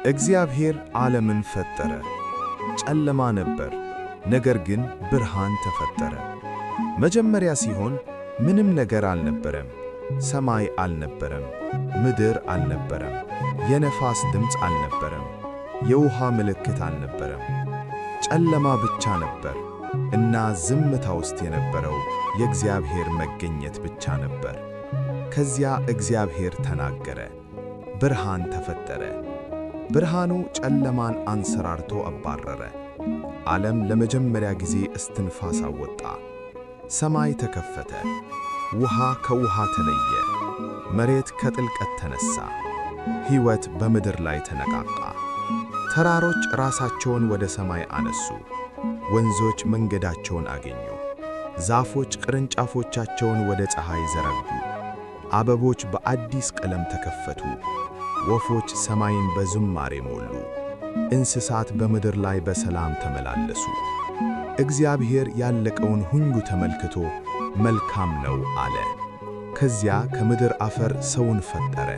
እግዚአብሔር ዓለምን ፈጠረ። ጨለማ ነበር፣ ነገር ግን ብርሃን ተፈጠረ። መጀመሪያ ሲሆን ምንም ነገር አልነበረም። ሰማይ አልነበረም፣ ምድር አልነበረም፣ የነፋስ ድምፅ አልነበረም፣ የውሃ ምልክት አልነበረም። ጨለማ ብቻ ነበር እና ዝምታ ውስጥ የነበረው የእግዚአብሔር መገኘት ብቻ ነበር። ከዚያ እግዚአብሔር ተናገረ፣ ብርሃን ተፈጠረ። ብርሃኑ ጨለማን አንሰራርቶ አባረረ። ዓለም ለመጀመሪያ ጊዜ እስትንፋስ አወጣ። ሰማይ ተከፈተ፣ ውሃ ከውሃ ተለየ፣ መሬት ከጥልቀት ተነሳ፣ ሕይወት በምድር ላይ ተነቃቃ። ተራሮች ራሳቸውን ወደ ሰማይ አነሱ፣ ወንዞች መንገዳቸውን አገኙ፣ ዛፎች ቅርንጫፎቻቸውን ወደ ፀሐይ ዘረጉ፣ አበቦች በአዲስ ቀለም ተከፈቱ፣ ወፎች ሰማይን በዝማሬ ሞሉ፣ እንስሳት በምድር ላይ በሰላም ተመላለሱ። እግዚአብሔር ያለቀውን ሁሉ ተመልክቶ መልካም ነው አለ። ከዚያ ከምድር አፈር ሰውን ፈጠረ፣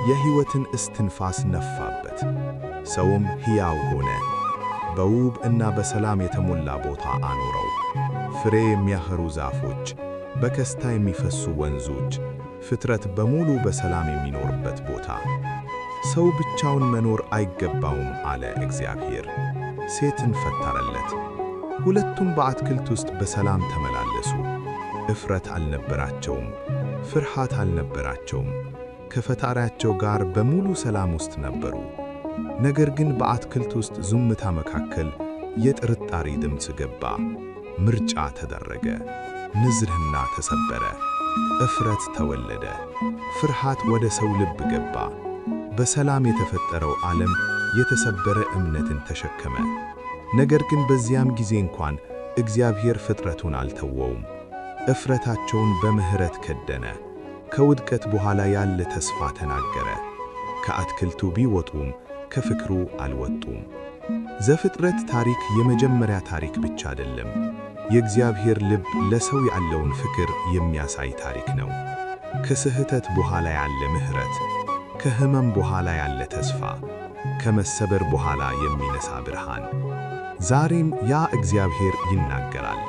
የሕይወትን እስትንፋስ ነፋበት። ሰውም ሕያው ሆነ፣ በውብ እና በሰላም የተሞላ ቦታ አኖረው። ፍሬ የሚያፈሩ ዛፎች፣ በከስታ የሚፈሱ ወንዞች፣ ፍጥረት በሙሉ በሰላም የሚኖርበት ቦታ። ሰው ብቻውን መኖር አይገባውም አለ እግዚአብሔር። ሴትን ፈጠረለት። ሁለቱም በአትክልት ውስጥ በሰላም ተመላለሱ። እፍረት አልነበራቸውም፣ ፍርሃት አልነበራቸውም። ከፈጣሪያቸው ጋር በሙሉ ሰላም ውስጥ ነበሩ። ነገር ግን በአትክልት ውስጥ ዝምታ መካከል የጥርጣሬ ድምፅ ገባ። ምርጫ ተደረገ፣ ንዝርህና ተሰበረ፣ እፍረት ተወለደ፣ ፍርሃት ወደ ሰው ልብ ገባ። በሰላም የተፈጠረው ዓለም የተሰበረ እምነትን ተሸከመ። ነገር ግን በዚያም ጊዜ እንኳን እግዚአብሔር ፍጥረቱን አልተወውም። እፍረታቸውን በምሕረት ከደነ። ከውድቀት በኋላ ያለ ተስፋ ተናገረ። ከአትክልቱ ቢወጡም ከፍቅሩ አልወጡም። ዘፍጥረት ታሪክ የመጀመሪያ ታሪክ ብቻ አይደለም፣ የእግዚአብሔር ልብ ለሰው ያለውን ፍቅር የሚያሳይ ታሪክ ነው። ከስህተት በኋላ ያለ ምሕረት፣ ከሕመም በኋላ ያለ ተስፋ፣ ከመሰበር በኋላ የሚነሳ ብርሃን። ዛሬም ያ እግዚአብሔር ይናገራል፣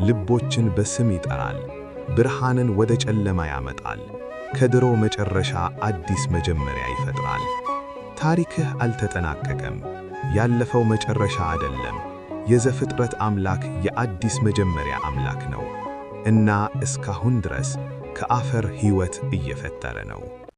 ልቦችን በስም ይጠራል፣ ብርሃንን ወደ ጨለማ ያመጣል፣ ከድሮ መጨረሻ አዲስ መጀመሪያ ይፈጥራል። ታሪክህ አልተጠናቀቀም፣ ያለፈው መጨረሻ አይደለም። የዘፍጥረት አምላክ የአዲስ መጀመሪያ አምላክ ነው እና እስካሁን ድረስ ከአፈር ሕይወት እየፈጠረ ነው።